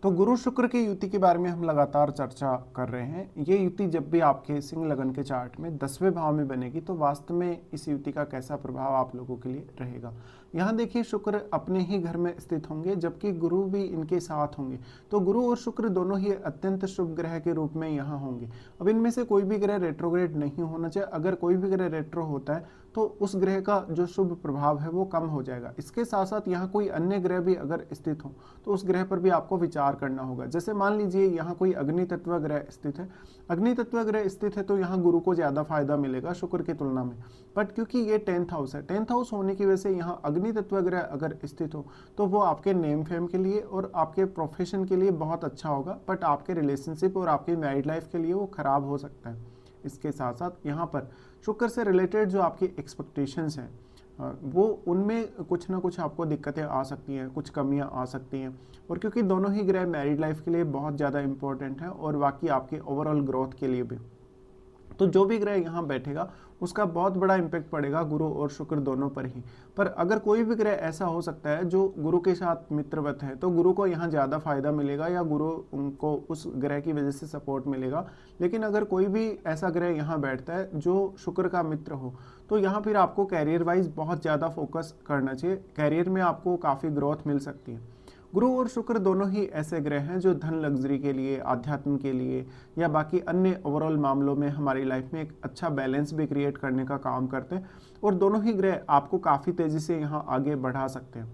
तो गुरु शुक्र की युति के बारे में हम लगातार चर्चा कर रहे हैं। ये युति जब भी आपके सिंह लगन के चार्ट में 10वें भाव में बनेगी तो वास्तव में इस युति का कैसा प्रभाव आप लोगों के लिए रहेगा। यहाँ देखिए, शुक्र अपने ही घर में स्थित होंगे जबकि गुरु भी इनके साथ होंगे। तो गुरु और शुक्र दोनों ही अत्यंत शुभ ग्रह के रूप में यहाँ होंगे। अब इनमें से कोई भी ग्रह रेट्रोग्रेड नहीं होना चाहिए। अगर कोई भी ग्रह रेट्रो होता है तो उस ग्रह का जो शुभ प्रभाव है वो कम हो जाएगा। इसके साथ साथ यहाँ कोई अन्य ग्रह भी अगर स्थित हो तो उस ग्रह पर भी आपको विचार करना होगा। जैसे मान लीजिए यहाँ कोई अग्नि तत्व ग्रह स्थित है, अग्नि तत्व ग्रह स्थित है तो यहाँ गुरु को ज़्यादा फायदा मिलेगा शुक्र की तुलना में। बट क्योंकि ये 10th हाउस है, 10th हाउस होने की वजह से यहाँ अग्नि तत्व ग्रह अगर स्थित हो तो वो आपके नेम फेम के लिए और आपके प्रोफेशन के लिए बहुत अच्छा होगा, बट आपके रिलेशनशिप और आपकी मैरिड लाइफ के लिए वो खराब हो सकता है। इसके साथ साथ यहाँ पर शुक्र से रिलेटेड जो आपकी एक्सपेक्टेशंस हैं वो उनमें कुछ ना कुछ आपको दिक्कतें आ सकती हैं, कुछ कमियां आ सकती हैं। और क्योंकि दोनों ही ग्रह मैरिड लाइफ के लिए बहुत ज़्यादा इंपॉर्टेंट है और बाकी आपके ओवरऑल ग्रोथ के लिए भी, तो जो भी ग्रह यहाँ बैठेगा उसका बहुत बड़ा इम्पैक्ट पड़ेगा गुरु और शुक्र दोनों पर ही। पर अगर कोई भी ग्रह ऐसा हो सकता है जो गुरु के साथ मित्रवत है तो गुरु को यहाँ ज़्यादा फायदा मिलेगा या गुरु उनको उस ग्रह की वजह से सपोर्ट मिलेगा। लेकिन अगर कोई भी ऐसा ग्रह यहाँ बैठता है जो शुक्र का मित्र हो तो यहाँ फिर आपको कैरियर वाइज बहुत ज़्यादा फोकस करना चाहिए। कैरियर में आपको काफ़ी ग्रोथ मिल सकती है। गुरु और शुक्र दोनों ही ऐसे ग्रह हैं जो धन लग्जरी के लिए, आध्यात्म के लिए या बाकी अन्य ओवरऑल मामलों में हमारी लाइफ में एक अच्छा बैलेंस भी क्रिएट करने का काम करते हैं और दोनों ही ग्रह आपको काफ़ी तेज़ी से यहाँ आगे बढ़ा सकते हैं।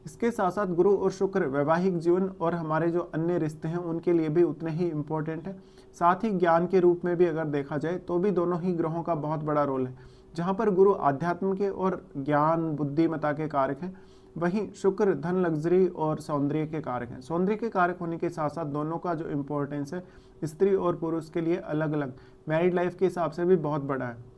इसके साथ साथ गुरु और शुक्र वैवाहिक जीवन और हमारे जो अन्य रिश्ते हैं उनके लिए भी उतने ही इम्पोर्टेंट है। साथ ही ज्ञान के रूप में भी अगर देखा जाए तो भी दोनों ही ग्रहों का बहुत बड़ा रोल है। जहाँ पर गुरु आध्यात्म के और ज्ञान बुद्धिमत्ता के कारक हैं, वहीं शुक्र धन लग्जरी और सौंदर्य के कारक हैं। सौंदर्य के कारक होने के साथ साथ दोनों का जो इम्पोर्टेंस है स्त्री और पुरुष के लिए अलग अलग मैरिड लाइफ के हिसाब से भी बहुत बड़ा है।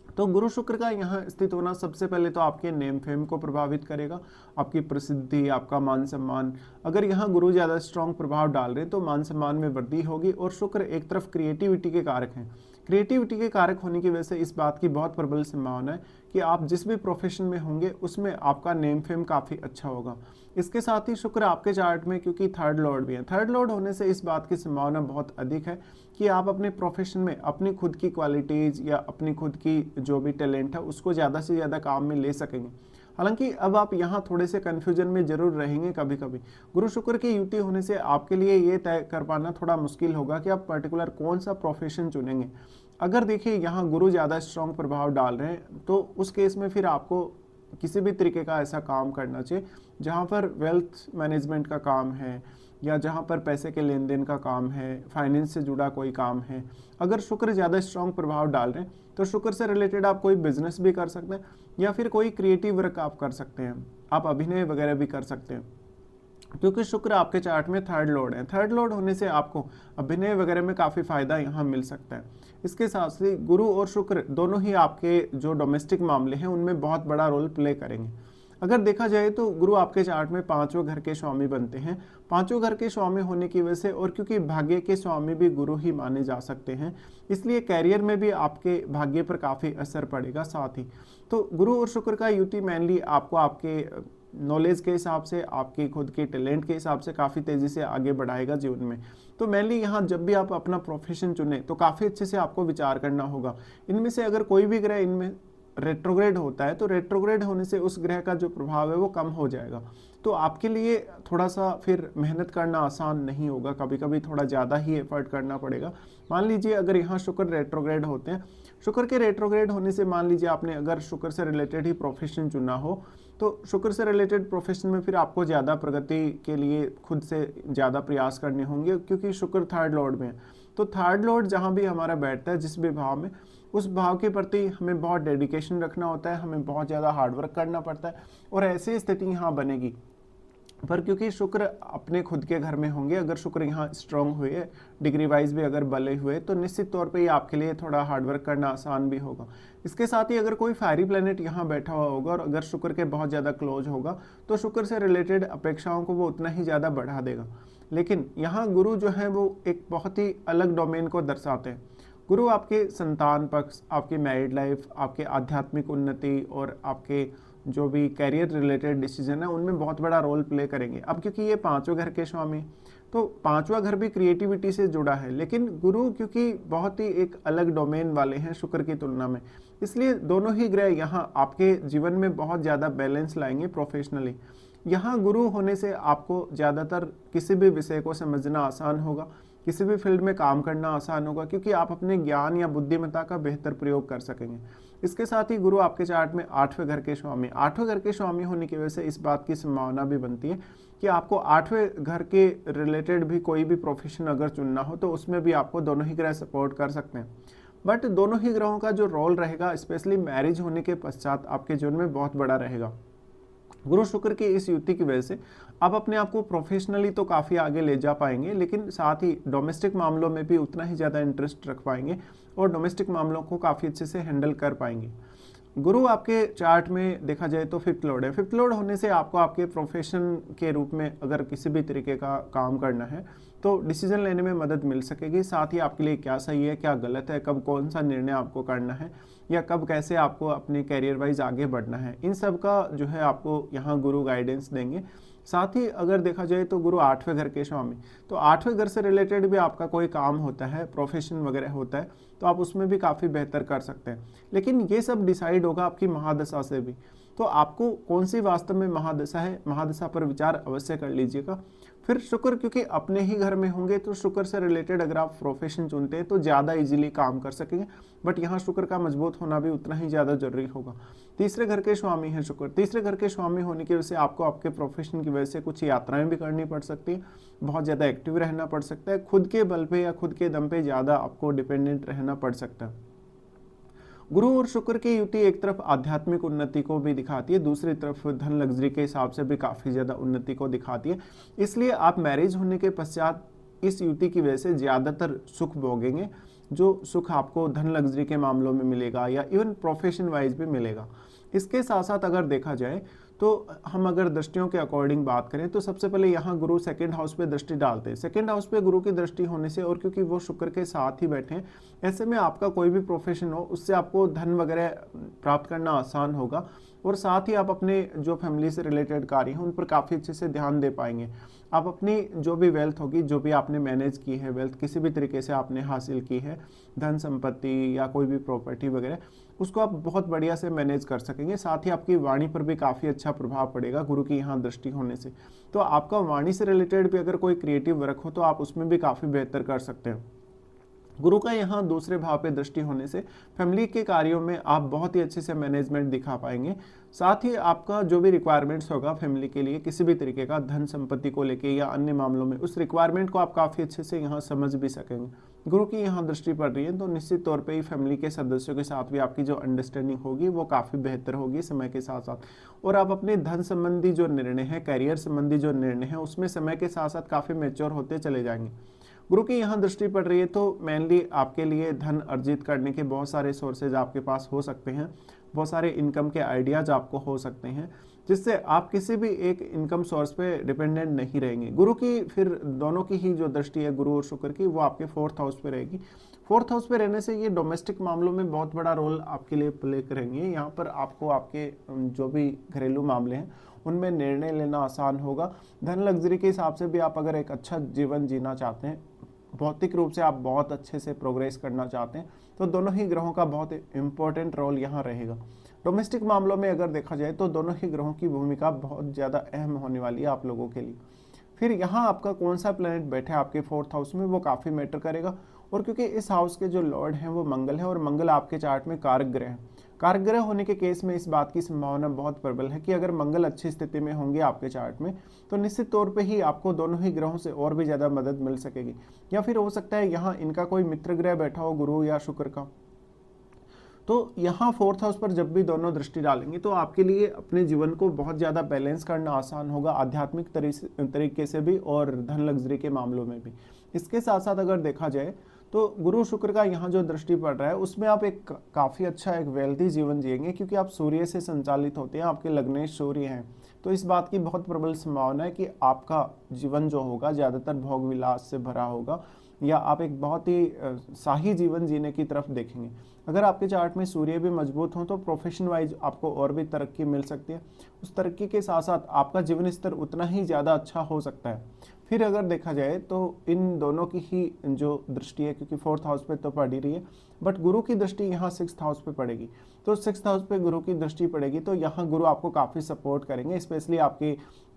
तो गुरु शुक्र का यहाँ स्थित होना सबसे पहले तो आपके नेम फेम को प्रभावित करेगा, आपकी प्रसिद्धि, आपका मान सम्मान। अगर यहाँ गुरु ज़्यादा स्ट्रॉन्ग प्रभाव डाल रहे हैं तो मान सम्मान में वृद्धि होगी। और शुक्र एक तरफ क्रिएटिविटी के कारक हैं। क्रिएटिविटी के कारक होने की वजह से इस बात की बहुत प्रबल संभावना है कि आप जिस भी प्रोफेशन में होंगे उसमें आपका नेम फेम काफ़ी अच्छा होगा। इसके साथ ही शुक्र आपके चार्ट में क्योंकि थर्ड लॉर्ड भी है, थर्ड लॉर्ड होने से इस बात की संभावना बहुत अधिक है कि आप अपने प्रोफेशन में अपनी खुद की क्वालिटीज़ या अपनी खुद की जो भी टैलेंट है उसको ज़्यादा से ज़्यादा काम में ले सकेंगे। हालांकि अब आप यहाँ थोड़े से कन्फ्यूजन में जरूर रहेंगे कभी कभी। गुरु शुक्र की युति होने से आपके लिए ये तय कर पाना थोड़ा मुश्किल होगा कि आप पर्टिकुलर कौन सा प्रोफेशन चुनेंगे। अगर देखिए यहाँ गुरु ज़्यादा स्ट्रॉन्ग प्रभाव डाल रहे हैं तो उस केस में फिर आपको किसी भी तरीके का ऐसा काम करना चाहिए जहाँ पर वेल्थ मैनेजमेंट का काम है या जहाँ पर पैसे के लेन देन का काम है, फाइनेंस से जुड़ा कोई काम है। अगर शुक्र ज़्यादा स्ट्रॉन्ग प्रभाव डाल रहे हैं तो शुक्र से रिलेटेड आप कोई बिजनेस भी कर सकते हैं या फिर कोई क्रिएटिव वर्क आप कर सकते हैं, आप अभिनय वगैरह भी कर सकते हैं क्योंकि शुक्र आपके चार्ट में थर्ड लॉर्ड है। थर्ड लॉर्ड होने से आपको अभिनय वगैरह में काफ़ी फायदा यहाँ मिल सकता है। इसके साथ ही गुरु और शुक्र दोनों ही आपके जो डोमेस्टिक मामले हैं उनमें बहुत बड़ा रोल प्ले करेंगे। अगर देखा जाए तो गुरु आपके चार्ट में पांचवें घर के स्वामी बनते हैं। पांचवें घर के स्वामी होने की वजह से और क्योंकि भाग्य के स्वामी भी गुरु ही माने जा सकते हैं इसलिए कैरियर में भी आपके भाग्य पर काफ़ी असर पड़ेगा। साथ ही तो गुरु और शुक्र का युति मेनली आपको आपके नॉलेज के हिसाब से, आपकी खुद के टैलेंट के हिसाब से काफ़ी तेज़ी से आगे बढ़ाएगा जीवन में। तो मेनली यहाँ जब भी आप अपना प्रोफेशन चुने तो काफ़ी अच्छे से आपको विचार करना होगा। इनमें से अगर कोई भी ग्रह इनमें रेट्रोग्रेड होता है तो रेट्रोग्रेड होने से उस ग्रह का जो प्रभाव है वो कम हो जाएगा। तो आपके लिए थोड़ा सा फिर मेहनत करना आसान नहीं होगा, कभी कभी थोड़ा ज़्यादा ही एफर्ट करना पड़ेगा। मान लीजिए अगर यहाँ शुक्र रेट्रोग्रेड होते हैं, शुक्र के रेट्रोग्रेड होने से मान लीजिए आपने अगर शुक्र से रिलेटेड ही प्रोफेशन चुना हो तो शुक्र से रिलेटेड प्रोफेशन में फिर आपको ज़्यादा प्रगति के लिए खुद से ज़्यादा प्रयास करने होंगे क्योंकि शुक्र थर्ड लॉर्ड में है। तो थर्ड लॉर्ड जहाँ भी हमारा बैठता है जिस भी भाव में, उस भाव के प्रति हमें बहुत डेडिकेशन रखना होता है, हमें बहुत ज़्यादा हार्डवर्क करना पड़ता है और ऐसी स्थिति यहाँ बनेगी। पर क्योंकि शुक्र अपने खुद के घर में होंगे, अगर शुक्र यहाँ स्ट्रांग हुए, डिग्री वाइज भी अगर बले हुए तो निश्चित तौर पे ये आपके लिए थोड़ा हार्डवर्क करना आसान भी होगा। इसके साथ ही अगर कोई फायरी प्लैनेट यहाँ बैठा हुआ होगा और अगर शुक्र के बहुत ज़्यादा क्लोज होगा तो शुक्र से रिलेटेड अपेक्षाओं को वो उतना ही ज़्यादा बढ़ा देगा। लेकिन यहाँ गुरु जो है वो एक बहुत ही अलग डोमेन को दर्शाते हैं। गुरु आपके संतान पक्ष, आपकी मैरिड लाइफ, आपके आध्यात्मिक उन्नति और आपके जो भी कैरियर रिलेटेड डिसीजन है उनमें बहुत बड़ा रोल प्ले करेंगे। अब क्योंकि ये पांचों घर के स्वामी, तो पांचवा घर भी क्रिएटिविटी से जुड़ा है, लेकिन गुरु क्योंकि बहुत ही एक अलग डोमेन वाले हैं शुक्र की तुलना में, इसलिए दोनों ही ग्रह यहाँ आपके जीवन में बहुत ज़्यादा बैलेंस लाएंगे प्रोफेशनली। यहाँ गुरु होने से आपको ज़्यादातर किसी भी विषय को समझना आसान होगा, किसी भी फील्ड में काम करना आसान होगा, क्योंकि आप अपने ज्ञान या बुद्धिमत्ता का बेहतर प्रयोग कर सकेंगे। इसके साथ ही गुरु आपके चार्ट में आठवें घर के स्वामी, आठवें घर के स्वामी होने की वजह से इस बात की संभावना भी बनती है कि आपको आठवें घर के रिलेटेड भी कोई भी प्रोफेशन अगर चुनना हो तो उसमें भी आपको दोनों ही ग्रह सपोर्ट कर सकते हैं। बट दोनों ही ग्रहों का जो रोल रहेगा स्पेशली मैरिज होने के पश्चात आपके जीवन में बहुत बड़ा रहेगा। गुरु शुक्र की इस युति की वजह से आप अपने आप को प्रोफेशनली तो काफ़ी आगे ले जा पाएंगे, लेकिन साथ ही डोमेस्टिक मामलों में भी उतना ही ज़्यादा इंटरेस्ट रख पाएंगे और डोमेस्टिक मामलों को काफ़ी अच्छे से हैंडल कर पाएंगे। गुरु आपके चार्ट में देखा जाए तो फिफ्थ लॉर्ड है। फिफ्थ लॉर्ड होने से आपको आपके प्रोफेशन के रूप में अगर किसी भी तरीके का काम करना है तो डिसीजन लेने में मदद मिल सकेगी। साथ ही आपके लिए क्या सही है क्या गलत है, कब कौन सा निर्णय आपको करना है या कब कैसे आपको अपने कैरियर वाइज आगे बढ़ना है, इन सब का जो है आपको यहाँ गुरु गाइडेंस देंगे। साथ ही अगर देखा जाए तो गुरु आठवें घर के स्वामी, तो आठवें घर से रिलेटेड भी आपका कोई काम होता है, प्रोफेशन वगैरह होता है, तो आप उसमें भी काफ़ी बेहतर कर सकते हैं। लेकिन ये सब डिसाइड होगा आपकी महादशा से भी। तो आपको कौन सी वास्तव में महादशा है, महादशा पर विचार अवश्य कर लीजिएगा। फिर शुक्र क्योंकि अपने ही घर में होंगे तो शुक्र से रिलेटेड अगर आप प्रोफेशन चुनते हैं तो ज़्यादा इजीली काम कर सकेंगे, बट यहाँ शुक्र का मजबूत होना भी उतना ही ज़्यादा जरूरी होगा। तीसरे घर के स्वामी हैं शुक्र, तीसरे घर के स्वामी होने की वजह से आपको आपके प्रोफेशन की वजह से कुछ यात्राएं भी करनी पड़ सकती है, बहुत ज़्यादा एक्टिव रहना पड़ सकता है, खुद के बल पे या खुद के दम पे ज़्यादा आपको डिपेंडेंट रहना पड़ सकता है। गुरु और शुक्र की युति एक तरफ आध्यात्मिक उन्नति को भी दिखाती है, दूसरी तरफ धन लग्जरी के हिसाब से भी काफ़ी ज़्यादा उन्नति को दिखाती है। इसलिए आप मैरिज होने के पश्चात इस युति की वजह से ज़्यादातर सुख भोगेंगे, जो सुख आपको धन लग्जरी के मामलों में मिलेगा या इवन प्रोफेशन वाइज भी मिलेगा। इसके साथ साथ अगर देखा जाए तो हम अगर दृष्टियों के अकॉर्डिंग बात करें तो सबसे पहले यहाँ गुरु सेकंड हाउस पे दृष्टि डालते हैं। सेकंड हाउस पे गुरु की दृष्टि होने से और क्योंकि वो शुक्र के साथ ही बैठे हैं, ऐसे में आपका कोई भी प्रोफेशन हो उससे आपको धन वगैरह प्राप्त करना आसान होगा और साथ ही आप अपने जो फैमिली से रिलेटेड कार्य हैं उन पर काफ़ी अच्छे से ध्यान दे पाएंगे। आप अपनी जो भी वेल्थ होगी, जो भी आपने मैनेज की है वेल्थ, किसी भी तरीके से आपने हासिल की है धन संपत्ति या कोई भी प्रॉपर्टी वगैरह, उसको आप बहुत बढ़िया से मैनेज कर सकेंगे। साथ ही आपकी वाणी पर भी काफ़ी अच्छा प्रभाव पड़ेगा गुरु की यहाँ दृष्टि होने से। तो आपका वाणी से रिलेटेड भी अगर कोई क्रिएटिव वर्क हो तो आप उसमें भी काफ़ी बेहतर कर सकते हैं। गुरु का यहाँ दूसरे भाव पे दृष्टि होने से फैमिली के कार्यों में आप बहुत ही अच्छे से मैनेजमेंट दिखा पाएंगे। साथ ही आपका जो भी रिक्वायरमेंट्स होगा फैमिली के लिए किसी भी तरीके का धन संपत्ति को लेके या अन्य मामलों में, उस रिक्वायरमेंट को आप काफ़ी अच्छे से यहाँ समझ भी सकेंगे। गुरु की यहाँ दृष्टि पड़ रही है तो निश्चित तौर पे ही फैमिली के सदस्यों के साथ भी आपकी जो अंडरस्टैंडिंग होगी वो काफ़ी बेहतर होगी समय के साथ साथ, और आप अपने धन संबंधी जो निर्णय है, कैरियर संबंधी जो निर्णय है, उसमें समय के साथ साथ काफ़ी मैच्योर होते चले जाएंगे। गुरु की यहाँ दृष्टि पड़ रही है तो मेनली आपके लिए धन अर्जित करने के बहुत सारे सोर्सेज आपके पास हो सकते हैं, बहुत सारे इनकम के आइडियाज आपको हो सकते हैं, जिससे आप किसी भी एक इनकम सोर्स पे डिपेंडेंट नहीं रहेंगे। गुरु की फिर दोनों की ही जो दृष्टि है गुरु और शुक्र की, वो आपके फोर्थ हाउस पे रहेगी। फोर्थ हाउस पे रहने से ये डोमेस्टिक मामलों में बहुत बड़ा रोल आपके लिए प्ले करेंगे। यहाँ पर आपको आपके जो भी घरेलू मामले हैं उनमें निर्णय लेना आसान होगा। धन लग्जरी के हिसाब से भी आप अगर एक अच्छा जीवन जीना चाहते हैं, भौतिक रूप से आप बहुत अच्छे से प्रोग्रेस करना चाहते हैं, तो दोनों ही ग्रहों का बहुत इंपॉर्टेंट रोल यहाँ रहेगा। डोमेस्टिक मामलों में अगर देखा जाए तो दोनों ही ग्रहों की भूमिका बहुत ज़्यादा अहम होने वाली है आप लोगों के लिए। फिर यहाँ आपका कौन सा प्लैनेट बैठा है आपके फोर्थ हाउस में वो काफ़ी मैटर करेगा, और क्योंकि इस हाउस के जो लॉर्ड हैं वो मंगल है और मंगल आपके चार्ट में कारक ग्रह है। कारक ग्रह होने के केस में इस बात की संभावना बहुत प्रबल है कि अगर मंगल अच्छी स्थिति में होंगे आपके चार्ट में तो निश्चित तौर पे ही आपको दोनों ही ग्रहों से और भी ज़्यादा मदद मिल सकेगी। या फिर हो सकता है यहाँ इनका कोई मित्र ग्रह बैठा हो, गुरु या शुक्र का, तो यहाँ फोर्थ हाउस पर जब भी दोनों दृष्टि डालेंगे तो आपके लिए अपने जीवन को बहुत ज़्यादा बैलेंस करना आसान होगा, आध्यात्मिक तरीके से भी और धन लग्जरी के मामलों में भी। इसके साथ साथ अगर देखा जाए तो गुरु शुक्र का यहाँ जो दृष्टि पड़ रहा है उसमें आप एक काफ़ी अच्छा एक वेल्थी जीवन जिएंगे, क्योंकि आप सूर्य से संचालित होते हैं, आपके लग्नेश सूर्य हैं। तो इस बात की बहुत प्रबल संभावना है कि आपका जीवन जो होगा ज़्यादातर भोग विलास से भरा होगा, या आप एक बहुत ही शाही जीवन जीने की तरफ देखेंगे। अगर आपके चार्ट में सूर्य भी मजबूत हो तो प्रोफेशन वाइज आपको और भी तरक्की मिल सकती है। उस तरक्की के साथ साथ आपका जीवन स्तर उतना ही ज़्यादा अच्छा हो सकता है। फिर अगर देखा जाए तो इन दोनों की ही जो दृष्टि है, क्योंकि 4th हाउस पे तो पड़ ही रही है, बट गुरु की दृष्टि यहाँ 6th हाउस पे पड़ेगी। तो 6th हाउस पे गुरु की दृष्टि पड़ेगी तो यहाँ गुरु आपको काफ़ी सपोर्ट करेंगे, स्पेशली आपके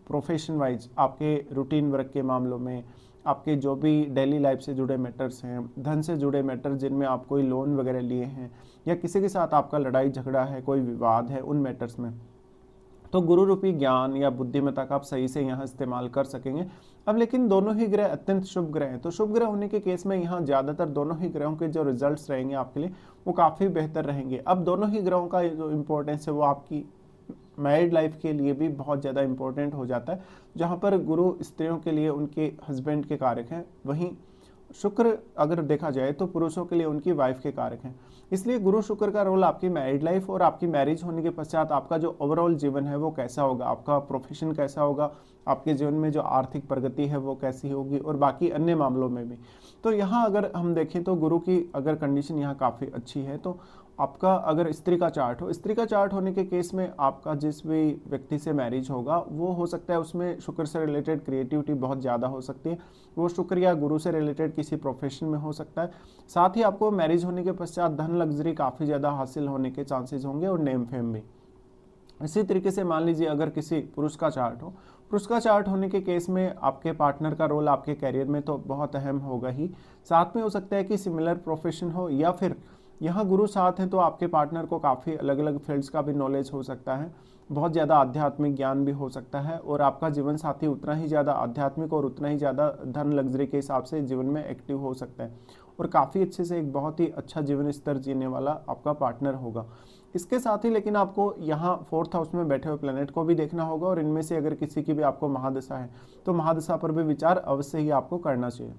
प्रोफेशन वाइज, आपके रूटीन वर्क के मामलों में, आपके जो भी डेली लाइफ से जुड़े मैटर्स हैं, धन से जुड़े मैटर जिनमें आप कोई लोन वगैरह लिए हैं, या किसी के साथ आपका लड़ाई झगड़ा है, कोई विवाद है, उन मैटर्स में तो गुरु रूपी ज्ञान या बुद्धिमत्ता का आप सही से यहाँ इस्तेमाल कर सकेंगे। अब लेकिन दोनों ही ग्रह अत्यंत शुभ ग्रह हैं, तो शुभ ग्रह होने के केस में यहाँ ज़्यादातर दोनों ही ग्रहों के जो रिजल्ट्स रहेंगे आपके लिए वो काफ़ी बेहतर रहेंगे। अब दोनों ही ग्रहों का जो इम्पोर्टेंस है वो आपकी मैरिड लाइफ के लिए भी बहुत ज़्यादा इंपॉर्टेंट हो जाता है, जहाँ पर गुरु स्त्रियों के लिए उनके हस्बैंड के कारक हैं, वहीं शुक्र अगर देखा जाए तो पुरुषों के लिए उनकी वाइफ के कारक हैं। इसलिए गुरु शुक्र का रोल आपकी मैरिड लाइफ और आपकी मैरिज होने के पश्चात आपका जो ओवरऑल जीवन है वो कैसा होगा, आपका प्रोफेशन कैसा होगा, आपके जीवन में जो आर्थिक प्रगति है वो कैसी होगी, और बाकी अन्य मामलों में भी। तो यहाँ अगर हम देखें तो गुरु की अगर कंडीशन यहाँ काफ़ी अच्छी है, तो आपका अगर स्त्री का चार्ट हो, स्त्री का चार्ट होने के केस में आपका जिस भी व्यक्ति से मैरिज होगा वो हो सकता है उसमें शुक्र से रिलेटेड क्रिएटिविटी बहुत ज़्यादा हो सकती है, वो शुक्र या गुरु से रिलेटेड किसी प्रोफेशन में हो सकता है। साथ ही आपको मैरिज होने के पश्चात धन लग्जरी काफ़ी ज़्यादा हासिल होने के चांसेस होंगे और नेम फेम भी। इसी तरीके से मान लीजिए अगर किसी पुरुष का चार्ट हो, पुरुष का चार्ट होने के केस में आपके पार्टनर का रोल आपके कैरियर में तो बहुत अहम होगा ही, साथ में हो सकता है कि सिमिलर प्रोफेशन हो, या फिर यहाँ गुरु साथ हैं तो आपके पार्टनर को काफ़ी अलग अलग फील्ड्स का भी नॉलेज हो सकता है, बहुत ज़्यादा आध्यात्मिक ज्ञान भी हो सकता है, और आपका जीवन साथी उतना ही ज़्यादा आध्यात्मिक और उतना ही ज़्यादा धन लग्जरी के हिसाब से जीवन में एक्टिव हो सकता है, और काफ़ी अच्छे से एक बहुत ही अच्छा जीवन स्तर जीने वाला आपका पार्टनर होगा। इसके साथ ही लेकिन आपको यहाँ 4th हाउस में बैठे हुए प्लैनेट को भी देखना होगा, और इनमें से अगर किसी की भी आपको महादशा है तो महादशा पर भी विचार अवश्य ही आपको करना चाहिए।